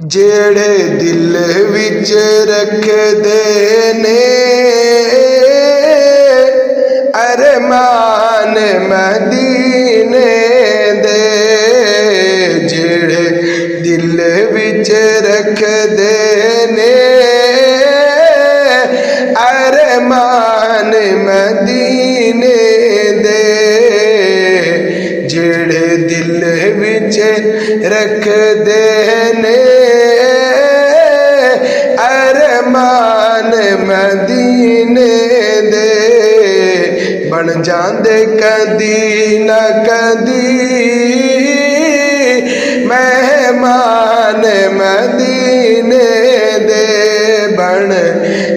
जेड़े दिल विच रखदे ने अरमान मदीने दे, जेड़े दिल विच रखदे ने अरमान मदीने दे, जेड़े दिल विच रखदे ने अरमान मदीने दे, बन जांदे कदी न कदी मेहमान मदीने दे, बन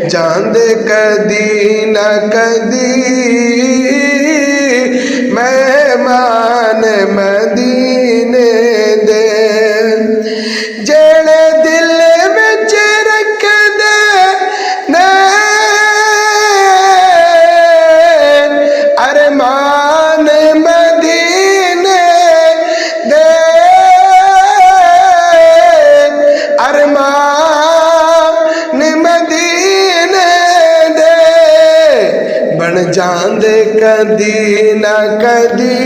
जांदे कदी न कदी मेहमान मदीने दे, जेड़े दिल विच रखदे ने अरमान मदीने दे, अरमान मदीने दे, बन जांदे कदी न कदी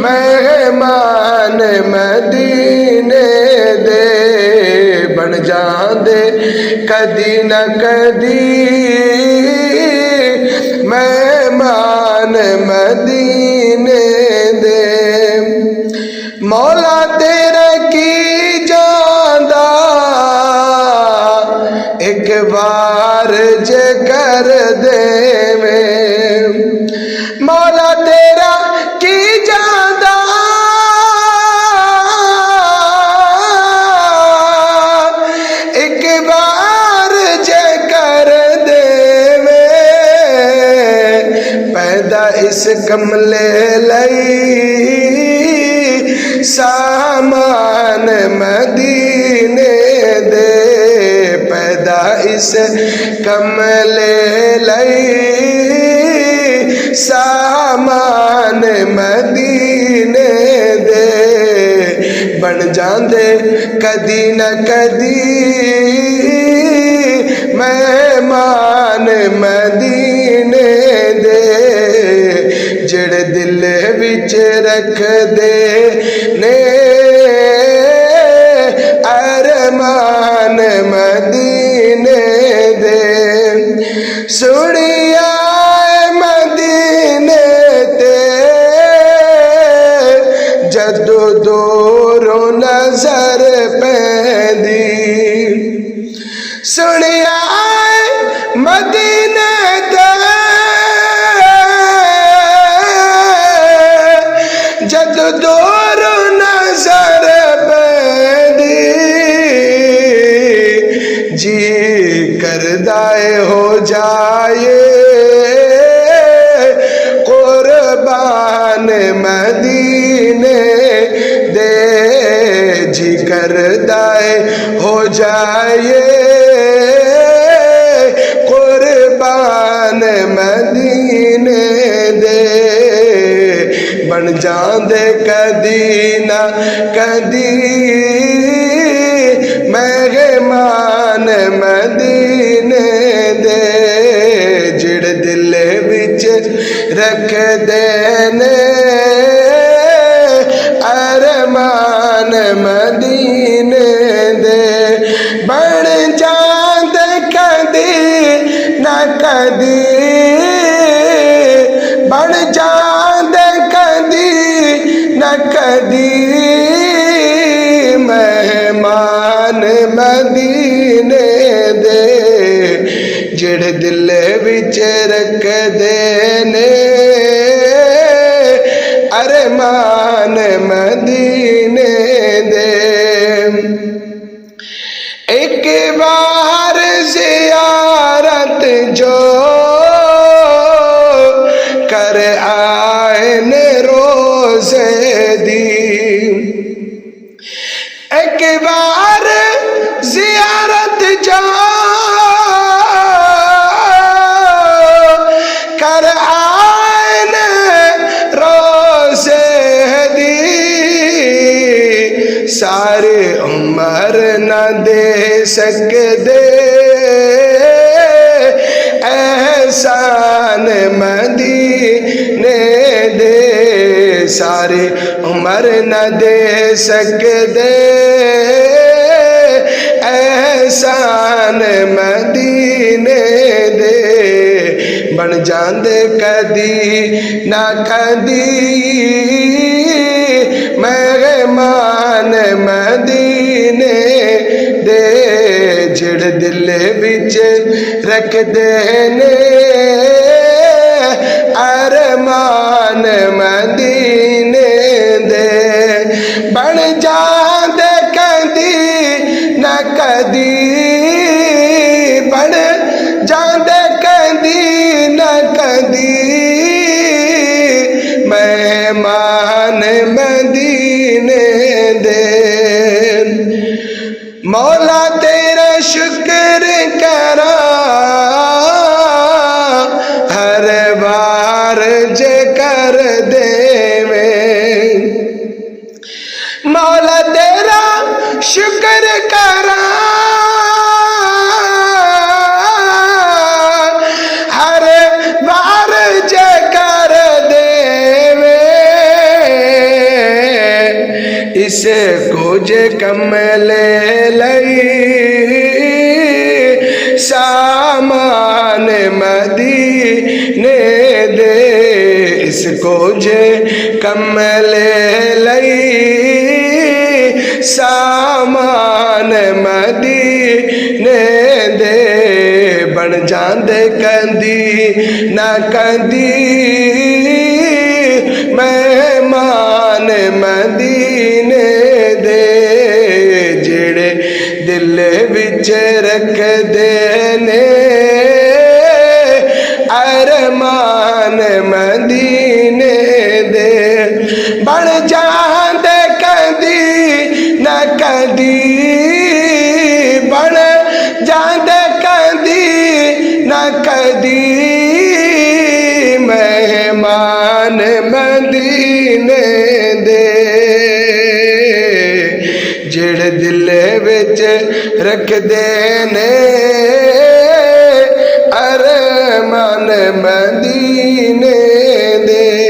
मेहमान मदीने दे, बन जांदे कदी न कदी मेहमान मदीने दे। मौला तेरा की जांदा एक बार जे कर देवे, मौला तेरा की जांदा एक बार जे कर देवे, पैदा इस कमले लई सामान मदीने दे, पैदा इस कमले लई सामान मदीने दे, बन जांदे कदी न कदी मेहमान मदीने दे, जेड़े दिल विच रखदे ने अरमान मदीने दे, सुनिया मदीने ते जदों दूरों नजर पैंदी, सुनिया मदीने ते जदों दूरों नजर पैंदी, जी करदाए हो जाए कुर्बान मदीने दे, जी करदाए हो जाए कुर्बान मदीने दे, बन जांदे कदी न कदी मेहमान मदीने दे, जेड़े दिल विच रखदे ने अरमान मदीने दे, बन जांदे कदी न कदी, बन जांदे कदी न कदी मेहमान मदीने दे, जेड़े दिल विच रखदे ने अरमान मदीने दे। एक बार ज़ियारत जो कर आए ने रोज़े दी, एक बार ज़ियारत जो कर आए ने रोज़े दी, सा सारे उमर न दे सकदे एहसान मदीने दे, सारे उमर न दे सकदे एहसान मदीने दे। बन जांदे कदी ना कदी मेहमान मदीने दे, जिड़ दिल विच रखदे ने अरमान मदीने दे। बन जांदे कदी ना कदी, बन जांदे कदी ना कदी मेहमान मदीने दे। मौला तेरा शुक्र करा हर बार जे कर देवे, मौला तेरा शुक्र करा हर बार जे कर देवे। इसे कुछ कमले लई सामान मदीने दे, इसको जे कमले लई सामान मदीने दे। बन जांदे कदी ना कदी मेहमान मदीने दे, जेड़े दिल विच रखदे ने अरमान मदीने दे। बन जांदे कदी ना कदी, बन जांदे कदी ना कदी मेहमान मदीने दे, जेड़े दिल विच रखदे ने अरमान मदीने दे।